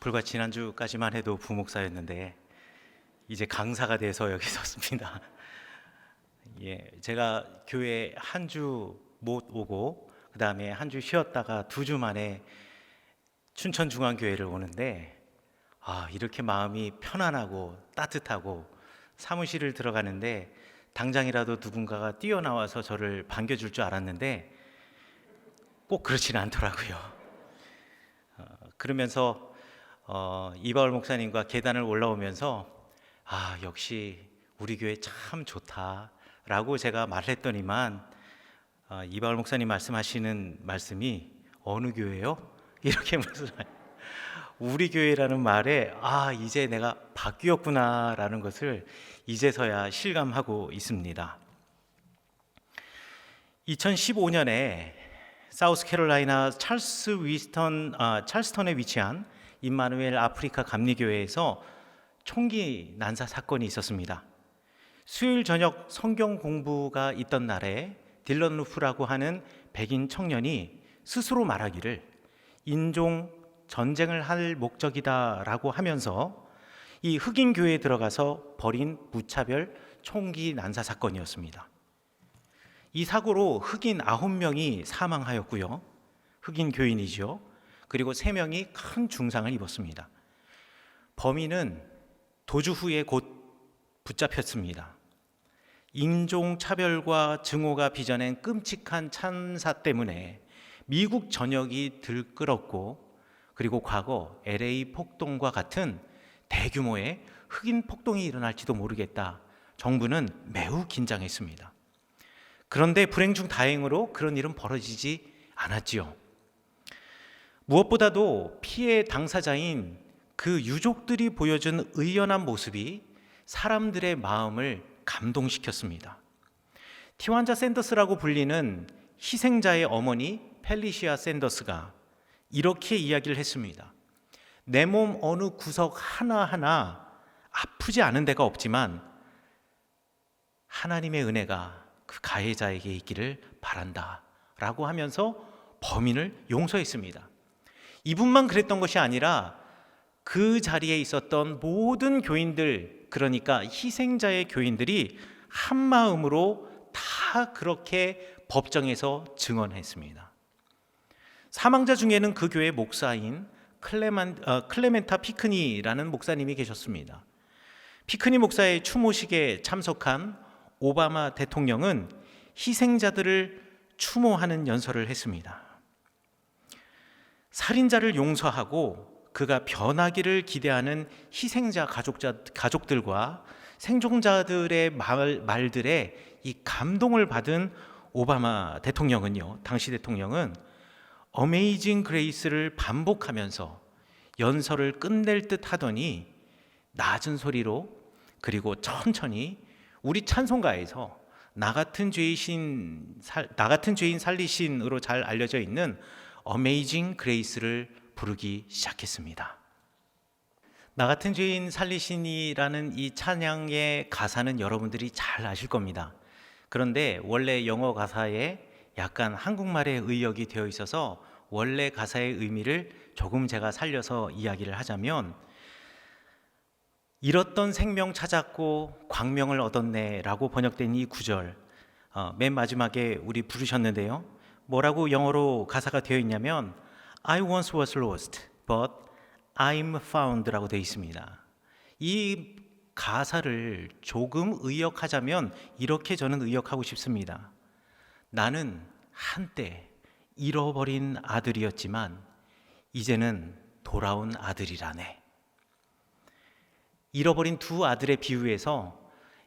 불과 지난주까지만 해도 부목사였는데 이제 강사가 돼서 여기 섰습니다. 예, 제가 교회 한 주 못 오고 그 다음에 한 주 쉬었다가 2주 만에 춘천중앙교회를 오는데 이렇게 마음이 편안하고 따뜻하고 사무실을 들어가는데 당장이라도 누군가가 뛰어나와서 저를 반겨줄 줄 알았는데 꼭 그렇지는 않더라고요. 그러면서 이바울 목사님과 계단을 올라오면서 역시 우리 교회 참 좋다라고 제가 말했더니만 이바울 목사님 말씀하시는 말씀이 어느 교회요? 이렇게 말씀하세요. 우리 교회라는 말에 이제 내가 바뀌었구나라는 것을 이제서야 실감하고 있습니다. 2015년에 사우스캐롤라이나 찰스턴에 위치한 임마누엘 아프리카 감리교회에서 총기 난사 사건이 있었습니다. 수요일 저녁 성경 공부가 있던 날에 딜런 루프라고 하는 백인 청년이 스스로 말하기를 인종 전쟁을 할 목적이다라고 하면서 이 흑인 교회에 들어가서 벌인 무차별 총기 난사 사건이었습니다. 이 사고로 흑인 9명이 사망하였고요. 흑인 교인이죠. 그리고 3명이 큰 중상을 입었습니다. 범인은 도주 후에 곧 붙잡혔습니다. 인종차별과 증오가 빚어낸 끔찍한 참사 때문에 미국 전역이 들끓었고, 그리고 과거 LA 폭동과 같은 대규모의 흑인 폭동이 일어날지도 모르겠다. 정부는 매우 긴장했습니다. 그런데 불행 중 다행으로 그런 일은 벌어지지 않았지요. 무엇보다도 피해 당사자인 그 유족들이 보여준 의연한 모습이 사람들의 마음을 감동시켰습니다. 티완자 샌더스라고 불리는 희생자의 어머니 펠리시아 샌더스가 이렇게 이야기를 했습니다. 내 몸 어느 구석 하나하나 아프지 않은 데가 없지만 하나님의 은혜가 그 가해자에게 있기를 바란다 라고 하면서 범인을 용서했습니다. 이분만 그랬던 것이 아니라 그 자리에 있었던 모든 교인들, 그러니까 희생자의 교인들이 한 마음으로 다 그렇게 법정에서 증언했습니다. 사망자 중에는 그 교회 목사인 클레멘타 피크니라는 목사님이 계셨습니다. 피크니 목사의 추모식에 참석한 오바마 대통령은 희생자들을 추모하는 연설을 했습니다. 살인자를 용서하고 그가 변하기를 기대하는 희생자 가족들과 생존자들의 말들에 이 감동을 받은 오바마 대통령은요, 당시 대통령은 어메이징 그레이스를 반복하면서 연설을 끝낼 듯 하더니 낮은 소리로 그리고 천천히 우리 찬송가에서 나 같은 죄인 살리신으로 잘 알려져 있는 어메이징 그레이스를 부르기 시작했습니다. 나 같은 죄인 살리신이라는 이 찬양의 가사는 여러분들이 잘 아실 겁니다. 그런데 원래 영어 가사에 약간 한국말의 의역이 되어 있어서 원래 가사의 의미를 조금 제가 살려서 이야기를 하자면, 잃었던 생명 찾았고 광명을 얻었네 라고 번역된 이 구절, 맨 마지막에 우리 부르셨는데요, 뭐라고 영어로 가사가 되어 있냐면 I once was lost, but I'm found 라고 되어 있습니다. 이 가사를 조금 의역하자면 이렇게 저는 의역하고 싶습니다. 나는 한때 잃어버린 아들이었지만 이제는 돌아온 아들이라네. 잃어버린 두 아들의 비유에서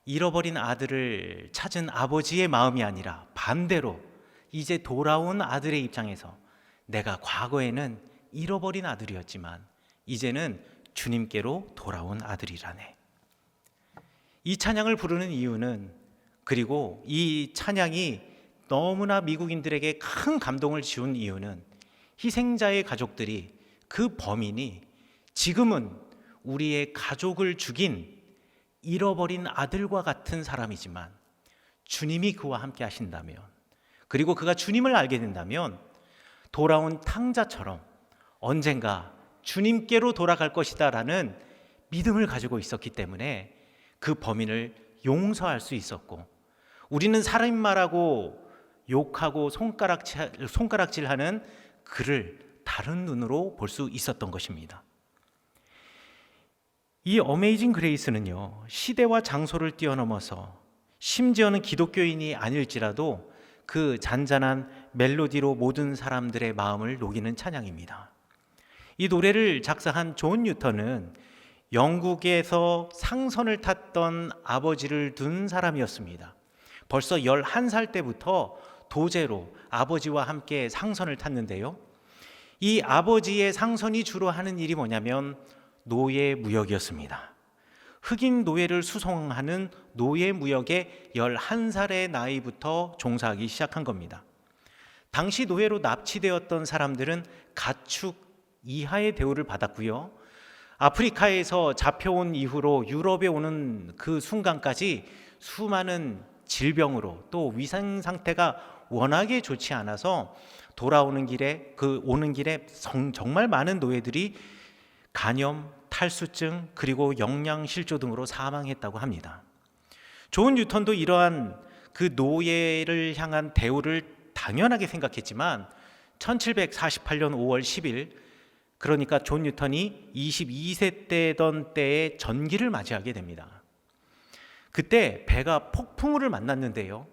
잃어버린 아들을 찾은 아버지의 마음이 아니라 반대로 이제 돌아온 아들의 입장에서 내가 과거에는 잃어버린 아들이었지만 이제는 주님께로 돌아온 아들이라네. 이 찬양을 부르는 이유는, 그리고 이 찬양이 너무나 미국인들에게 큰 감동을 지운 이유는, 희생자의 가족들이, 그 범인이 지금은 우리의 가족을 죽인 잃어버린 아들과 같은 사람이지만 주님이 그와 함께 하신다면, 그리고 그가 주님을 알게 된다면 돌아온 탕자처럼 언젠가 주님께로 돌아갈 것이다라는 믿음을 가지고 있었기 때문에 그 범인을 용서할 수 있었고, 우리는 살인마라고 욕하고 손가락질하는 그를 다른 눈으로 볼 수 있었던 것입니다. 이 어메이징 그레이스는요, 시대와 장소를 뛰어넘어서 심지어는 기독교인이 아닐지라도 그 잔잔한 멜로디로 모든 사람들의 마음을 녹이는 찬양입니다. 이 노래를 작사한 존 뉴턴은 영국에서 상선을 탔던 아버지를 둔 사람이었습니다. 벌써 11살 때부터 도제로 아버지와 함께 상선을 탔는데요, 이 아버지의 상선이 주로 하는 일이 뭐냐면 노예 무역이었습니다. 흑인 노예를 수송하는 노예 무역에 11살의 나이부터 종사하기 시작한 겁니다. 당시 노예로 납치되었던 사람들은 가축 이하의 대우를 받았고요, 아프리카에서 잡혀온 이후로 유럽에 오는 그 순간까지 수많은 질병으로, 또 위생 상태가 워낙에 좋지 않아서 오는 길에 정말 많은 노예들이 간염, 탈수증, 그리고 영양실조 등으로 사망했다고 합니다. 존 뉴턴도 이러한 그 노예를 향한 대우를 당연하게 생각했지만 1748년 5월 10일, 그러니까 존 뉴턴이 22세 때던 때에 전기를 맞이하게 됩니다. 그때 배가 폭풍우를 만났는데요,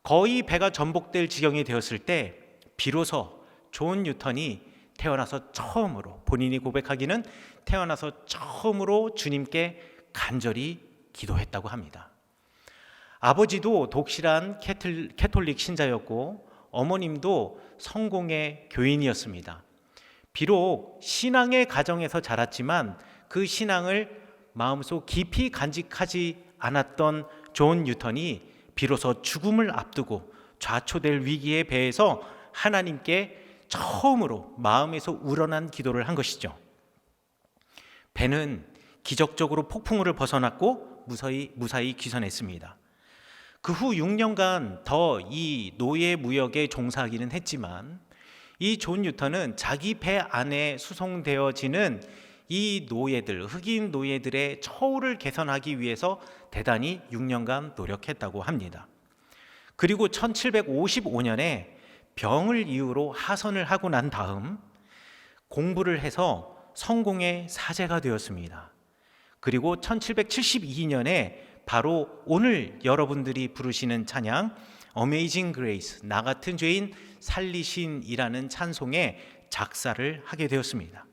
거의 배가 전복될 지경이 되었을 때 비로소 존 뉴턴이 태어나서 처음으로, 본인이 고백하기는 태어나서 처음으로 주님께 간절히 기도했다고 합니다. 아버지도 독실한 캐톨릭 신자였고 어머님도 성공의 교인이었습니다. 비록 신앙의 가정에서 자랐지만 그 신앙을 마음속 깊이 간직하지 않았던 존 뉴턴이 비로소 죽음을 앞두고 좌초될 위기에 배에서 하나님께 처음으로 마음에서 우러난 기도를 한 것이죠. 배는 기적적으로 폭풍우를 벗어났고 무사히 귀선했습니다. 그 후 6년간 더 이 노예 무역에 종사하기는 했지만 이 존 뉴턴은 자기 배 안에 수송되어지는 이 노예들, 흑인 노예들의 처우를 개선하기 위해서 대단히 6년간 노력했다고 합니다. 그리고 1755년에 병을 이유로 하선을 하고 난 다음 공부를 해서 성공의 사제가 되었습니다. 그리고 1772년에 바로 오늘 여러분들이 부르시는 찬양 어메이징 그레이스, 나 같은 죄인 살리신이라는 찬송의 작사를 하게 되었습니다.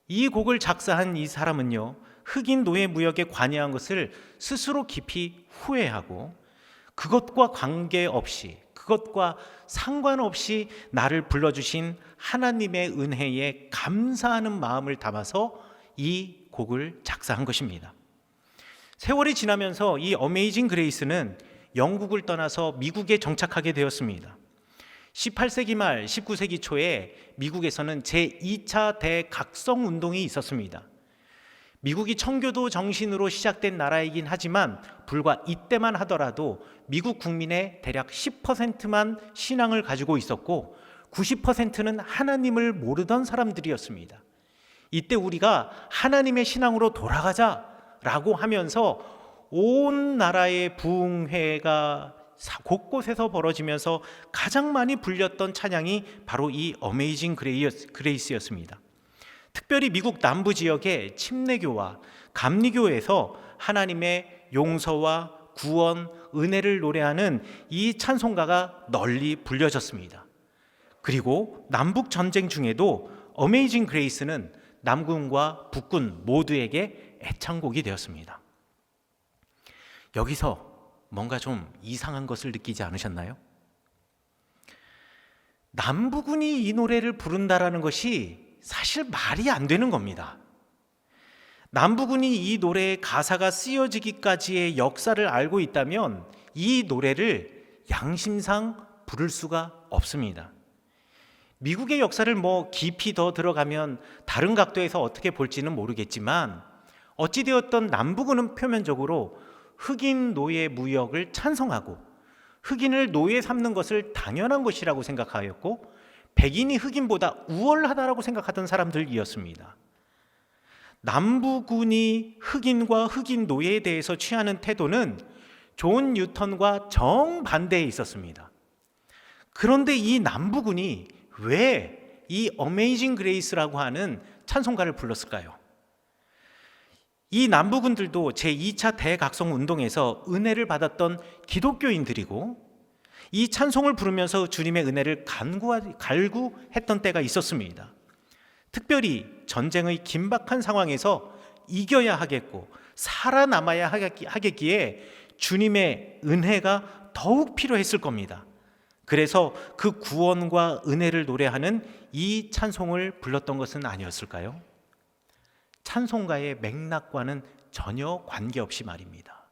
이 곡을 작사한 이 사람은요, 흑인 노예 무역에 관여한 것을 스스로 깊이 후회하고 그것과 관계없이, 그것과 상관없이 나를 불러주신 하나님의 은혜에 감사하는 마음을 담아서 이 곡을 작사한 것입니다. 세월이 지나면서 이 어메이징 그레이스는 영국을 떠나서 미국에 정착하게 되었습니다. 18세기 말 19세기 초에 미국에서는 제2차 대각성 운동이 있었습니다. 미국이 청교도 정신으로 시작된 나라이긴 하지만 불과 이때만 하더라도 미국 국민의 대략 10%만 신앙을 가지고 있었고 90%는 하나님을 모르던 사람들이었습니다. 이때 우리가 하나님의 신앙으로 돌아가자라고 하면서 온 나라의 부흥회가 곳곳에서 벌어지면서 가장 많이 불렸던 찬양이 바로 이 어메이징 그레이스였습니다. 특별히 미국 남부 지역의 침례교와 감리교에서 하나님의 용서와 구원, 은혜를 노래하는 이 찬송가가 널리 불려졌습니다. 그리고 남북 전쟁 중에도 어메이징 그레이스는 남군과 북군 모두에게 애창곡이 되었습니다. 여기서 뭔가 좀 이상한 것을 느끼지 않으셨나요? 남부군이 이 노래를 부른다라는 것이 사실 말이 안 되는 겁니다. 남부군이 이 노래의 가사가 쓰여지기까지의 역사를 알고 있다면 이 노래를 양심상 부를 수가 없습니다. 미국의 역사를 깊이 더 들어가면 다른 각도에서 어떻게 볼지는 모르겠지만 어찌되었던 남부군은 표면적으로 흑인 노예 무역을 찬성하고 흑인을 노예 삼는 것을 당연한 것이라고 생각하였고 백인이 흑인보다 우월하다라고 생각하던 사람들이었습니다. 남부군이 흑인과 흑인 노예에 대해서 취하는 태도는 존 뉴턴과 정반대에 있었습니다. 그런데 이 남부군이 왜 이 어메이징 그레이스라고 하는 찬송가를 불렀을까요? 이 남부군들도 제2차 대각성 운동에서 은혜를 받았던 기독교인들이고 이 찬송을 부르면서 주님의 은혜를 갈구했던 때가 있었습니다. 특별히 전쟁의 긴박한 상황에서 이겨야 하겠고 살아남아야 하겠기에 주님의 은혜가 더욱 필요했을 겁니다. 그래서 그 구원과 은혜를 노래하는 이 찬송을 불렀던 것은 아니었을까요? 찬송가의 맥락과는 전혀 관계없이 말입니다.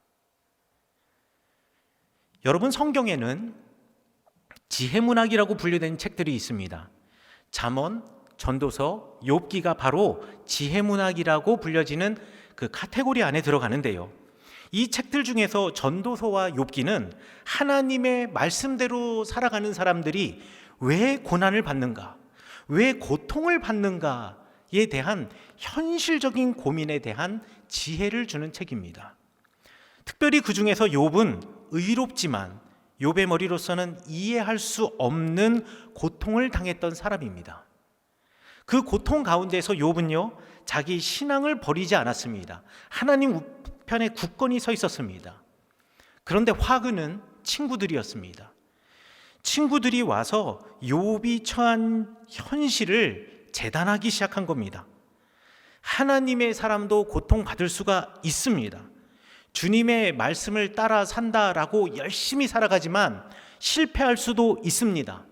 여러분, 성경에는 지혜문학이라고 분류된 책들이 있습니다. 잠언, 전도서, 욥기가 바로 지혜문학이라고 불려지는 그 카테고리 안에 들어가는데요. 이 책들 중에서 전도서와 욥기는 하나님의 말씀대로 살아가는 사람들이 왜 고난을 받는가, 왜 고통을 받는가에 대한 현실적인 고민에 대한 지혜를 주는 책입니다. 특별히 그 중에서 욥은 의롭지만 욥의 머리로서는 이해할 수 없는 고통을 당했던 사람입니다. 그 고통 가운데서 욥은요, 자기 신앙을 버리지 않았습니다. 하나님 우편에 굳건히 서 있었습니다. 그런데 화근은 친구들이었습니다. 친구들이 와서 욥이 처한 현실을 재단하기 시작한 겁니다. 하나님의 사람도 고통받을 수가 있습니다. 주님의 말씀을 따라 산다라고 열심히 살아가지만 실패할 수도 있습니다.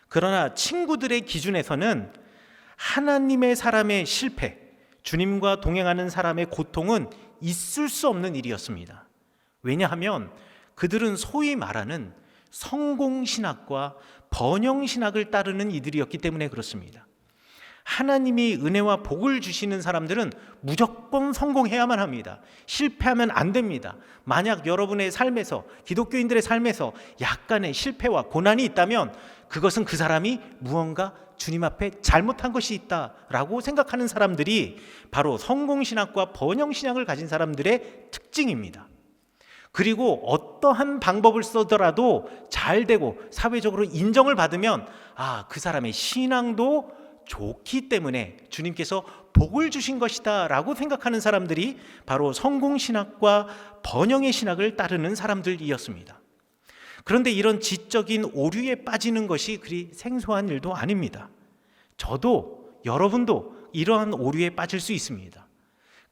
그러나 친구들의 기준에서는 하나님의 사람의 실패, 주님과 동행하는 사람의 고통은 있을 수 없는 일이었습니다. 왜냐하면 그들은 소위 말하는 성공신학과 번영신학을 따르는 이들이었기 때문에 그렇습니다. 하나님이 은혜와 복을 주시는 사람들은 무조건 성공해야만 합니다. 실패하면 안 됩니다. 만약 여러분의 삶에서, 기독교인들의 삶에서 약간의 실패와 고난이 있다면 그것은 그 사람이 무언가 주님 앞에 잘못한 것이 있다라고 생각하는 사람들이 바로 성공신학과 번영신학을 가진 사람들의 특징입니다. 그리고 어떠한 방법을 쓰더라도 잘 되고 사회적으로 인정을 받으면 그 사람의 신앙도 좋기 때문에 주님께서 복을 주신 것이다 라고 생각하는 사람들이 바로 성공신학과 번영의 신학을 따르는 사람들이었습니다. 그런데 이런 지적인 오류에 빠지는 것이 그리 생소한 일도 아닙니다. 저도 여러분도 이러한 오류에 빠질 수 있습니다.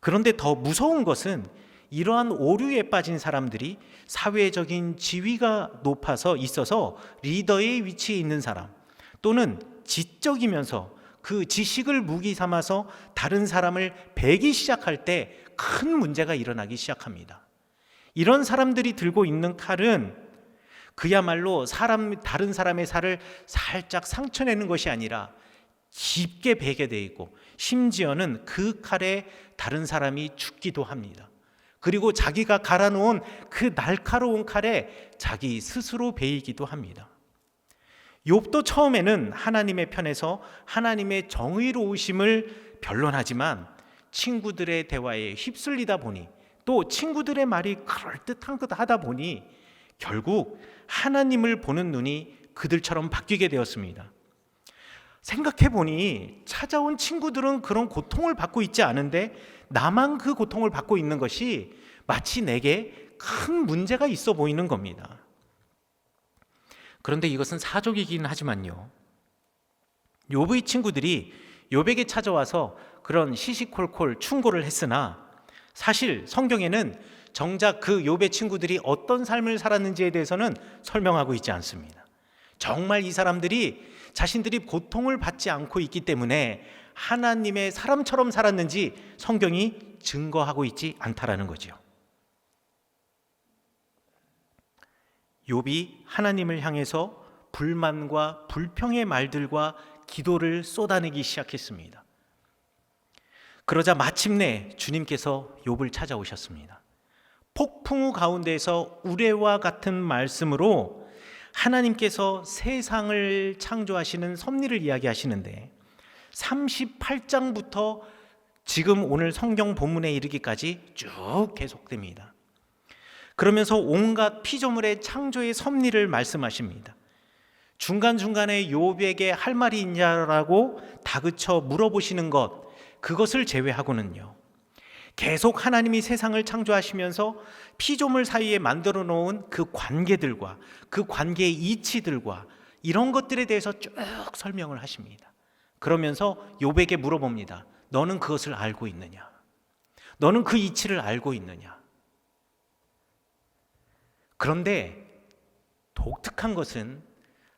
그런데 더 무서운 것은 이러한 오류에 빠진 사람들이 사회적인 지위가 높아서 있어서 리더의 위치에 있는 사람, 또는 지적이면서 그 지식을 무기 삼아서 다른 사람을 베기 시작할 때 큰 문제가 일어나기 시작합니다. 이런 사람들이 들고 있는 칼은 그야말로 다른 사람의 살을 살짝 상처내는 것이 아니라 깊게 베게 돼 있고, 심지어는 그 칼에 다른 사람이 죽기도 합니다. 그리고 자기가 갈아놓은 그 날카로운 칼에 자기 스스로 베이기도 합니다. 욥도 처음에는 하나님의 편에서 하나님의 정의로우심을 변론하지만 친구들의 대화에 휩쓸리다 보니, 또 친구들의 말이 그럴듯한 것 하다 보니 결국 하나님을 보는 눈이 그들처럼 바뀌게 되었습니다. 생각해보니 찾아온 친구들은 그런 고통을 받고 있지 않은데 나만 그 고통을 받고 있는 것이 마치 내게 큰 문제가 있어 보이는 겁니다. 그런데 이것은 사족이긴 하지만요, 욥의 친구들이 욥에게 찾아와서 그런 시시콜콜 충고를 했으나 사실 성경에는 정작 그 욥의 친구들이 어떤 삶을 살았는지에 대해서는 설명하고 있지 않습니다. 정말 이 사람들이 자신들이 고통을 받지 않고 있기 때문에 하나님의 사람처럼 살았는지 성경이 증거하고 있지 않다라는 거죠. 욥이 하나님을 향해서 불만과 불평의 말들과 기도를 쏟아내기 시작했습니다. 그러자 마침내 주님께서 욥을 찾아오셨습니다. 폭풍우 가운데서 우레와 같은 말씀으로 하나님께서 세상을 창조하시는 섭리를 이야기하시는데 38장부터 지금 오늘 성경 본문에 이르기까지 쭉 계속됩니다. 그러면서 온갖 피조물의 창조의 섭리를 말씀하십니다. 중간중간에 욥에게 할 말이 있냐라고 다그쳐 물어보시는 것, 그것을 제외하고는요, 계속 하나님이 세상을 창조하시면서 피조물 사이에 만들어 놓은 그 관계들과 그 관계의 이치들과 이런 것들에 대해서 쭉 설명을 하십니다. 그러면서 욥에게 물어봅니다. 너는 그것을 알고 있느냐? 너는 그 이치를 알고 있느냐? 그런데 독특한 것은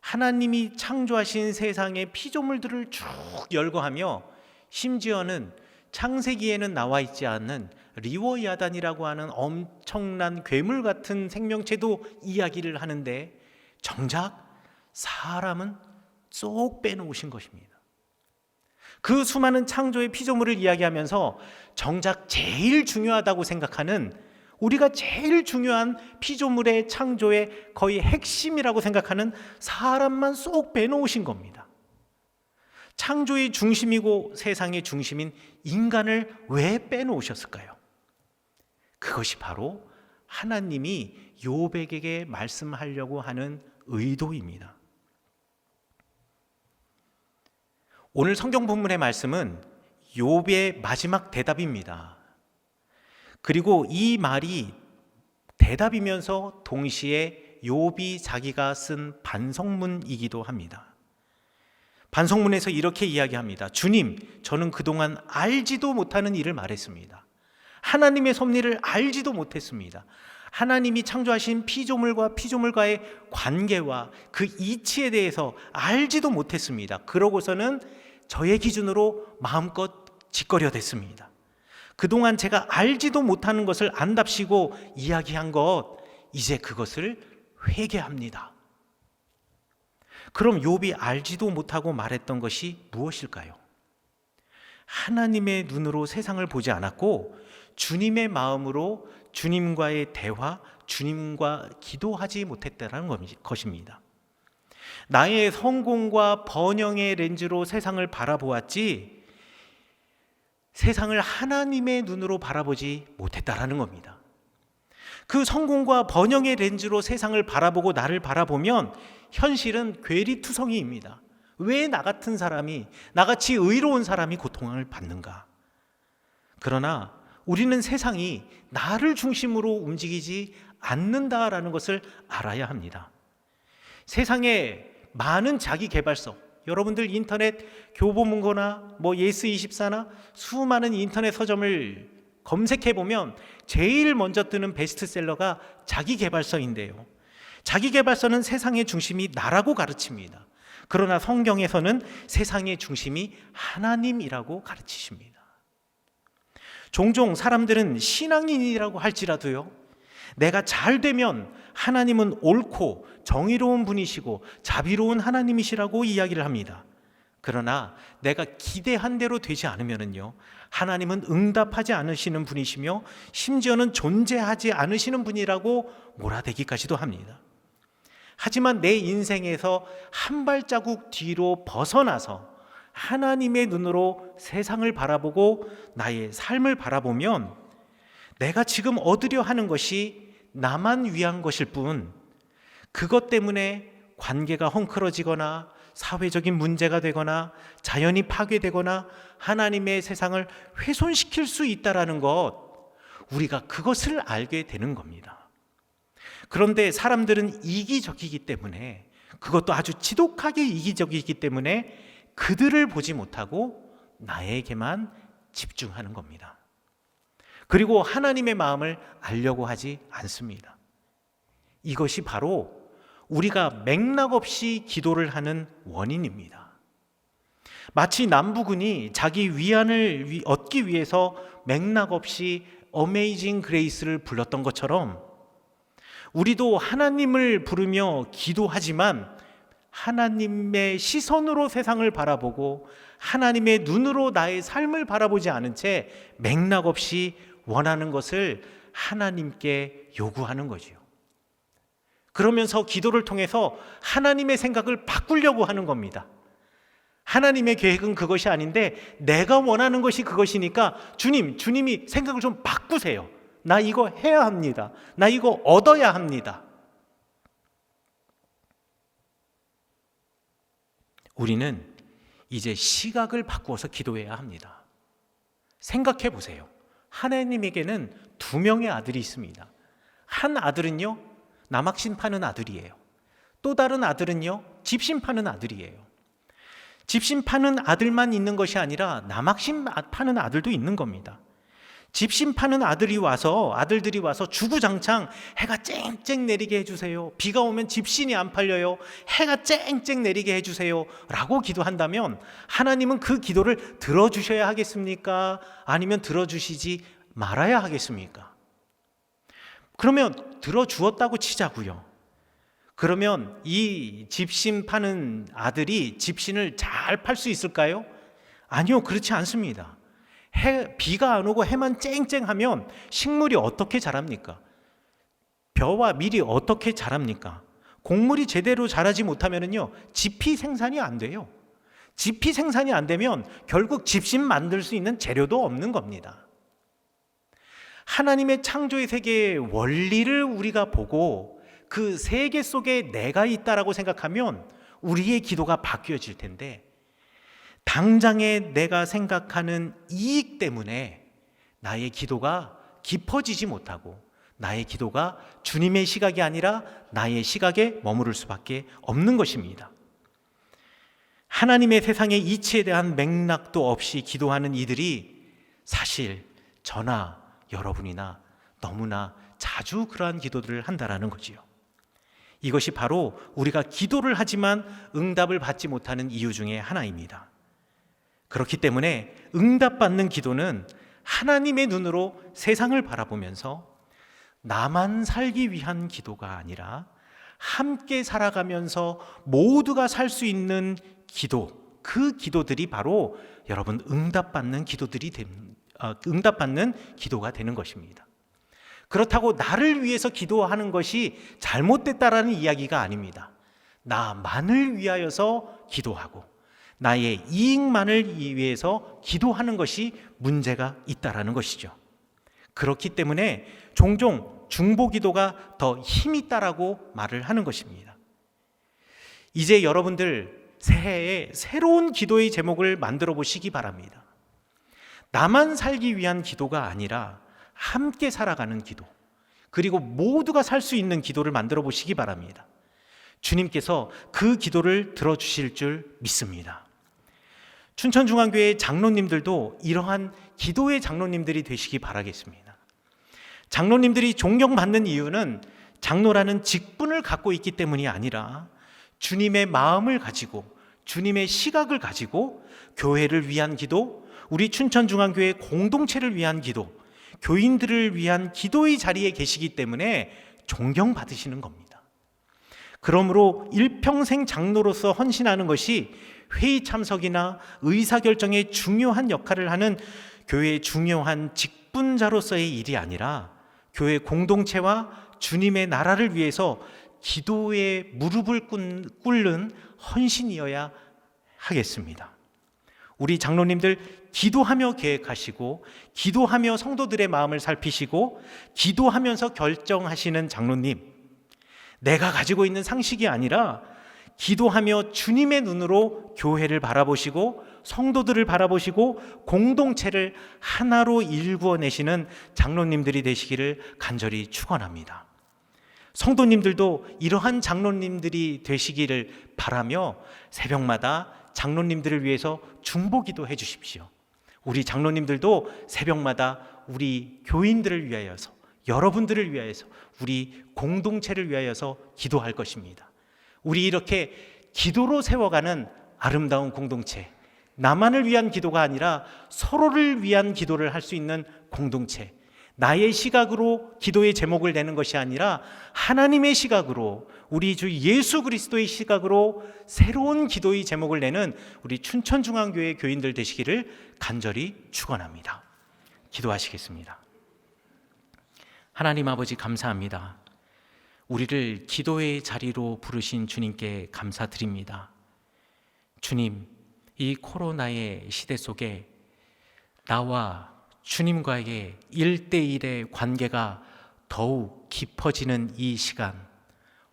하나님이 창조하신 세상의 피조물들을 쭉 열거하며 심지어는 창세기에는 나와 있지 않는 리워야단이라고 하는 엄청난 괴물 같은 생명체도 이야기를 하는데 정작 사람은 쏙 빼놓으신 것입니다. 그 수많은 창조의 피조물을 이야기하면서 정작 제일 중요하다고 생각하는, 우리가 제일 중요한 피조물의 창조의 거의 핵심이라고 생각하는 사람만 쏙 빼놓으신 겁니다. 창조의 중심이고 세상의 중심인 인간을 왜 빼놓으셨을까요? 그것이 바로 하나님이 욥에게 말씀하려고 하는 의도입니다. 오늘 성경 본문의 말씀은 욥의 마지막 대답입니다. 그리고 이 말이 대답이면서 동시에 욥이 자기가 쓴 반성문이기도 합니다. 반성문에서 이렇게 이야기합니다. 주님, 저는 그동안 알지도 못하는 일을 말했습니다. 하나님의 섭리를 알지도 못했습니다. 하나님이 창조하신 피조물과 피조물과의 관계와 그 이치에 대해서 알지도 못했습니다. 그러고서는 저의 기준으로 마음껏 짓거려댔습니다. 그동안 제가 알지도 못하는 것을 안답시고 이야기한 것, 이제 그것을 회개합니다. 그럼 욥이 알지도 못하고 말했던 것이 무엇일까요? 하나님의 눈으로 세상을 보지 않았고 주님의 마음으로 주님과의 대화, 주님과 기도하지 못했다는 것입니다. 나의 성공과 번영의 렌즈로 세상을 바라보았지 세상을 하나님의 눈으로 바라보지 못했다라는 겁니다. 그 성공과 번영의 렌즈로 세상을 바라보고 나를 바라보면 현실은 괴리투성이입니다. 왜 나 같은 사람이, 나같이 의로운 사람이 고통을 받는가? 그러나 우리는 세상이 나를 중심으로 움직이지 않는다라는 것을 알아야 합니다. 세상에 많은 자기 개발서, 여러분들 인터넷 교보문고나 예스24나 수많은 인터넷 서점을 검색해 보면 제일 먼저 뜨는 베스트셀러가 자기 개발서인데요. 자기 개발서는 세상의 중심이 나라고 가르칩니다. 그러나 성경에서는 세상의 중심이 하나님이라고 가르치십니다. 종종 사람들은 신앙인이라고 할지라도요, 내가 잘 되면 하나님은 옳고 정의로운 분이시고 자비로운 하나님이시라고 이야기를 합니다. 그러나 내가 기대한 대로 되지 않으면요, 하나님은 응답하지 않으시는 분이시며 심지어는 존재하지 않으시는 분이라고 몰아대기까지도 합니다. 하지만 내 인생에서 한 발자국 뒤로 벗어나서 하나님의 눈으로 세상을 바라보고 나의 삶을 바라보면 내가 지금 얻으려 하는 것이 나만 위한 것일 뿐, 그것 때문에 관계가 헝클어지거나 사회적인 문제가 되거나 자연이 파괴되거나 하나님의 세상을 훼손시킬 수 있다는 것, 우리가 그것을 알게 되는 겁니다. 그런데 사람들은 이기적이기 때문에, 그것도 아주 지독하게 이기적이기 때문에 그들을 보지 못하고 나에게만 집중하는 겁니다. 그리고 하나님의 마음을 알려고 하지 않습니다. 이것이 바로 우리가 맥락 없이 기도를 하는 원인입니다. 마치 남부군이 자기 위안을 얻기 위해서 맥락 없이 어메이징 그레이스를 불렀던 것처럼 우리도 하나님을 부르며 기도하지만 하나님의 시선으로 세상을 바라보고 하나님의 눈으로 나의 삶을 바라보지 않은 채 맥락 없이 원하는 것을 하나님께 요구하는 거지요. 그러면서 기도를 통해서 하나님의 생각을 바꾸려고 하는 겁니다. 하나님의 계획은 그것이 아닌데 내가 원하는 것이 그것이니까 주님이 생각을 좀 바꾸세요. 나 이거 해야 합니다. 나 이거 얻어야 합니다. 우리는 이제 시각을 바꾸어서 기도해야 합니다. 생각해 보세요. 하나님에게는 2명의 아들이 있습니다. 한 아들은요, 남학신 파는 아들이에요. 또 다른 아들은요, 집신 파는 아들이에요. 집신 파는 아들만 있는 것이 아니라 남학신 파는 아들도 있는 겁니다. 집신 파는 아들들이 와서 주구장창 해가 쨍쨍 내리게 해주세요. 비가 오면 집신이 안 팔려요. 해가 쨍쨍 내리게 해주세요. 라고 기도한다면 하나님은 그 기도를 들어주셔야 하겠습니까? 아니면 들어주시지 말아야 하겠습니까? 그러면 들어주었다고 치자고요. 그러면 이 집신 파는 아들이 집신을 잘 팔 수 있을까요? 아니요, 그렇지 않습니다. 비가 안 오고 해만 쨍쨍하면 식물이 어떻게 자랍니까? 벼와 밀이 어떻게 자랍니까? 곡물이 제대로 자라지 못하면요, 지피 생산이 안 돼요. 지피 생산이 안 되면 결국 집신 만들 수 있는 재료도 없는 겁니다. 하나님의 창조의 세계의 원리를 우리가 보고 그 세계 속에 내가 있다라고 생각하면 우리의 기도가 바뀌어질 텐데, 당장에 내가 생각하는 이익 때문에 나의 기도가 깊어지지 못하고 나의 기도가 주님의 시각이 아니라 나의 시각에 머무를 수밖에 없는 것입니다. 하나님의 세상의 이치에 대한 맥락도 없이 기도하는 이들이 사실 저나 여러분이나 너무나 자주 그러한 기도들을 한다라는 거지요. 이것이 바로 우리가 기도를 하지만 응답을 받지 못하는 이유 중에 하나입니다. 그렇기 때문에 응답받는 기도는 하나님의 눈으로 세상을 바라보면서 나만 살기 위한 기도가 아니라 함께 살아가면서 모두가 살 수 있는 기도, 그 기도들이 바로 여러분 응답받는 기도가 되는 것입니다. 그렇다고 나를 위해서 기도하는 것이 잘못됐다라는 이야기가 아닙니다. 나만을 위하여서 기도하고 나의 이익만을 위해서 기도하는 것이 문제가 있다라는 것이죠. 그렇기 때문에 종종 중보기도가 더 힘이 있다라고 말을 하는 것입니다. 이제 여러분들 새해에 새로운 기도의 제목을 만들어 보시기 바랍니다. 나만 살기 위한 기도가 아니라 함께 살아가는 기도, 그리고 모두가 살 수 있는 기도를 만들어 보시기 바랍니다. 주님께서 그 기도를 들어주실 줄 믿습니다. 춘천중앙교회 장로님들도 이러한 기도의 장로님들이 되시기 바라겠습니다. 장로님들이 존경받는 이유는 장로라는 직분을 갖고 있기 때문이 아니라 주님의 마음을 가지고 주님의 시각을 가지고 교회를 위한 기도, 우리 춘천중앙교회 공동체를 위한 기도, 교인들을 위한 기도의 자리에 계시기 때문에 존경받으시는 겁니다. 그러므로 일평생 장로로서 헌신하는 것이 회의 참석이나 의사결정에 중요한 역할을 하는 교회의 중요한 직분자로서의 일이 아니라 교회 공동체와 주님의 나라를 위해서 기도에 무릎을 꿇는 헌신이어야 하겠습니다. 우리 장로님들 기도하며 계획하시고 기도하며 성도들의 마음을 살피시고 기도하면서 결정하시는 장로님, 내가 가지고 있는 상식이 아니라 기도하며 주님의 눈으로 교회를 바라보시고 성도들을 바라보시고 공동체를 하나로 일구어내시는 장로님들이 되시기를 간절히 축원합니다. 성도님들도 이러한 장로님들이 되시기를 바라며 새벽마다 장로님들을 위해서 중보기도 해 주십시오. 우리 장로님들도 새벽마다 우리 교인들을 위하여서, 여러분들을 위하여서, 우리 공동체를 위하여서 기도할 것입니다. 우리 이렇게 기도로 세워가는 아름다운 공동체, 나만을 위한 기도가 아니라 서로를 위한 기도를 할 수 있는 공동체, 나의 시각으로 기도의 제목을 내는 것이 아니라 하나님의 시각으로, 우리 주 예수 그리스도의 시각으로 새로운 기도의 제목을 내는 우리 춘천중앙교회 교인들 되시기를 간절히 축원합니다. 기도하시겠습니다. 하나님 아버지 감사합니다. 우리를 기도의 자리로 부르신 주님께 감사드립니다. 주님, 이 코로나의 시대 속에 나와 주님과의 1대1의 관계가 더욱 깊어지는 이 시간,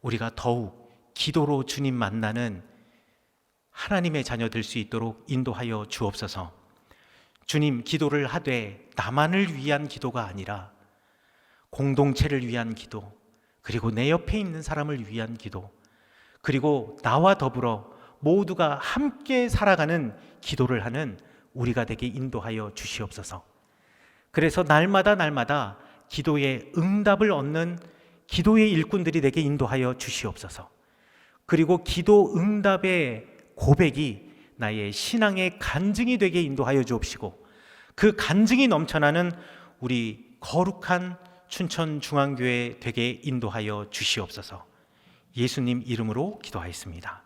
우리가 더욱 기도로 주님 만나는 하나님의 자녀 될 수 있도록 인도하여 주옵소서. 주님, 기도를 하되 나만을 위한 기도가 아니라 공동체를 위한 기도, 그리고 내 옆에 있는 사람을 위한 기도, 그리고 나와 더불어 모두가 함께 살아가는 기도를 하는 우리가 되게 인도하여 주시옵소서. 그래서 날마다 기도의 응답을 얻는 기도의 일꾼들이 되게 인도하여 주시옵소서. 그리고 기도 응답의 고백이 나의 신앙의 간증이 되게 인도하여 주옵시고, 그 간증이 넘쳐나는 우리 거룩한 춘천중앙교회 되게 인도하여 주시옵소서. 예수님 이름으로 기도하였습니다.